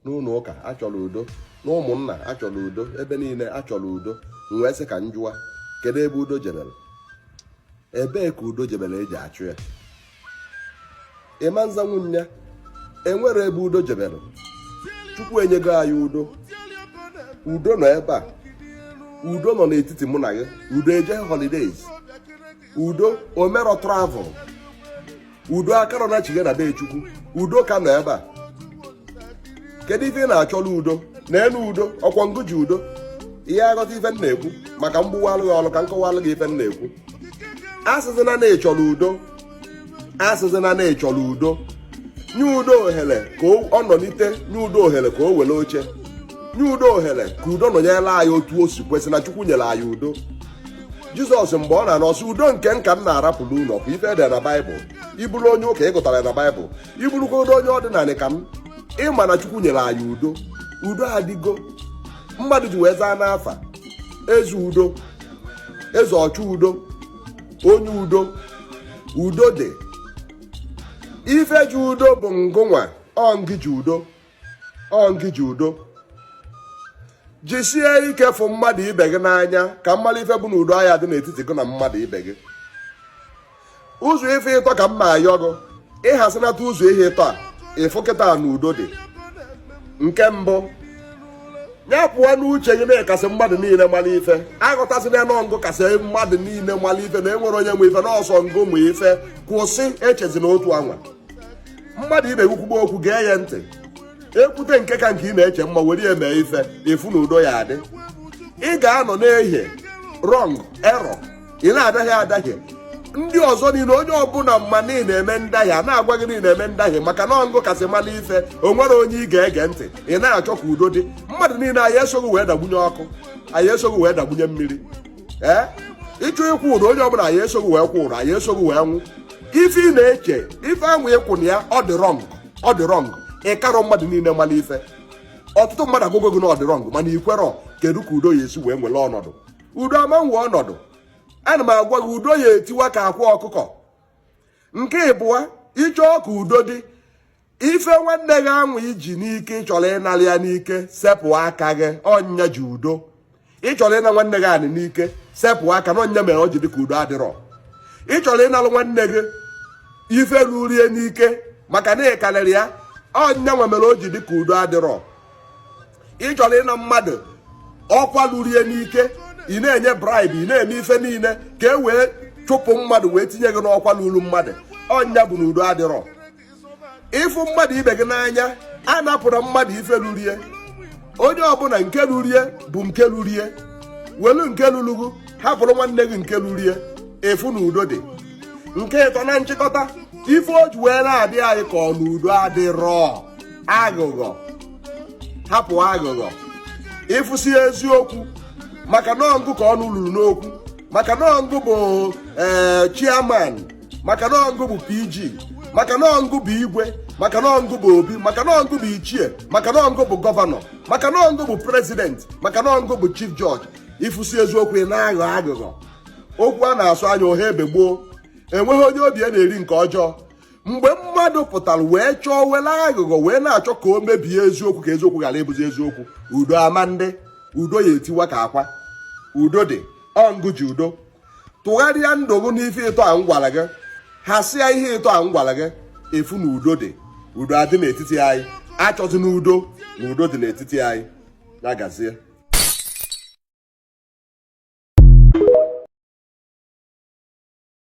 n'ụlọ ụka achọrọ udo, n'ụmụnna achọrọ udo, ebe niile achọrọ udo. Wee sị ka m jụwa, kedu ebe udo jebere? Ebee ka udo jebere eji achụ ya? Ịma nza nwunye enwere ebe udo jebere. Chukwu enyego anyị udo. Udo nọ ebe a. Udo nọ n'etiti mụ na gị. Udo eje holidays. Udo omero travel. Udo akara na chige na be Chukwu. Udo ka nọ ebe a. Kedu ife ị na-achọrọ udo? Na-enu udo, ọkwa ngụ ji udo. Ihe aghọta ife m na-ekwu maka mgbuwalụ gị ọlụ ka nkọwalụ gị ife m na-ekwu. Asịzịna na ịchọrọ udo. Asịzịna na ịchọrọ udo. Nye udo ohere ka ọ nọlite, nye udo ohere ka o were oche. Nye udo ohere ka udo nọnyere anyị otu o si kwesị na Chukwu nyere anyị udo. Jizọs mgbe ọ na-anọsị udo nke nka m na-arapụrụ ụlọ bụ ife ede na Baịbụl. Iburu onye ụka ịgụtara na Baịbụl. Iburukwa onye ọdịnala ka m. Ịma na Chukwu nyere anyị udo. Udo adịgo. Mmadụ ji wee zaa n'afa. Eze udo. Eze ọchụ udo. Onye udo. Udo dị. Ife ji udo bụ ngụnwa. Ọ ngị ji udo. Ọ ngị ji udo. Jisie ike fụ mmadụ ibe gị n'anya ka mmalụ ife bụ na udo ahịa dị n'etiti gị na mmadụ ibe gị. Ụzọ ife ịtọ ka mma ayọ gị. Ịhasinata ụzọ ihe ịtọ a. Ịfụ kịta na udo dị. Nke mbụ, ya pụọ n'uche gị na-ekasị mmadụ niile mara ife. Aghọtasịna ya n'ọngụ kasị mmadụ niile mara ife na enwere onye nwe ife n'ọsọ ngụ mụ ife. Kwụsị echezi n'otu anwa. Mmadụ ibe gị kwugbo okwu gee ya ntị. Ekwute nke ka nke ị na-eche mma were ya mee ife efu na udo ya adị. Ị ga-anọ n'ehie wrong error. Ị na-adahie adahie. Ndị ọzọ niile onye ọbụla mma niile eme ndahie a na-agwa gị niile eme ndahie maka na ọngụ kasị mara ife o nwere onye ị ga-ege ntị. Ị na-achọ ka udo dị. Mmadụ niile anyị esoghị wee dagbunye ọkụ, anyị esoghị wee dagbunye mmiri. Ịchọ ịkwụ ụdọ onye ọbụla anyị esoghị wee kwụ ụdọ, anyị esoghị wee nwụ. Ife ị na-eche ife ahụ ịkwụ na ya ọ dị wrong, ọ dị wrong. Ị karọ mmadụ niile mara ife. Ọtụtụ mmadụ agwụgo gị na ọ dị wrong mana ikwerọ kedu ka udo ya esi wee nwere ọnọdụ. Udo ama nwe ọnọdụ. Ana m agwa gị udo ya etiwa ka akwa ọkụkọ. Nke ịbụa, ịchọọ ka udo dị. Ife nwanne gị anwụ iji n'ike ịchọrọ ịnara ya n'ike sepụ aka gị ọnya ji udo. Ịchọrọ ịna nwanne gị anị n'ike sepụ aka na ọnya mere o ji dị ka udo adịrọ. Ịchọrọ ịnalụ nwanne gị ife rurie n'ike maka na ịkarịrị ya ọnya nwe mere o ji dị ka udo adịrọ. Ịchọrọ ịna mmadụ ọkwa rurie n'ike ị na-enye bribe, ị na-eme ife niile ka e wee chụpụ mmadụ wee tinye gị n'ọkwa n'ulu mmadụ. Ọnya bụ na udo adịrọ. Ịfụ mmadụ ibe gị n'anya a napụrụ mmadụ ife rurie. Onye ọbụla nke rurie bụ nke rurie. Welu nke lulugu hapụrụ nwanne gị nke rurie. Efu na udo dị. Nke ịtọ na nchịkọta ife o ji wee na-adị anyị ka ọ na udo adịrọ. Aghụghọ. Hapụ aghụghọ. Ịfụsi eziokwu maka na ọngụ ka ọnụ lụrụ n'okwu. Maka na ọngụ bụ chairman. Maka na ọngụ bụ PG. Maka na ọngụ bụ igwe. Maka na ọngụ bụ obi. Maka na ọngụ bụ ichie. Maka na ọngụ bụ gọvanọ. Maka na ọngụ bụ president. Maka na ọngụ bụ chief judge. Ịfụsi eziokwu ị na-aghọ aghụghọ. Okwu a na-asụ anya ohe ebe gboo. Enweghị onye obi ya na-eri nke ọjọọ. Mgbe mmadụ pụtara wee chọọ were aghụghọ wee na-achọ ka o mebie eziokwu ka eziokwu ghara ịbụzi eziokwu. Udo ama ndị. Udo ya etiwa ka akwa. Udo dị. Ọngụ ji udo. Tụgharịa ndụ gị n'ife ịtọ a m gwara gị. Hasịa ihe ịtọ a m gwara gị. Efu na udo dị. Udo adị n'etiti anyị. Achọzi n'udo na udo dị n'etiti anyị. Ya gazie.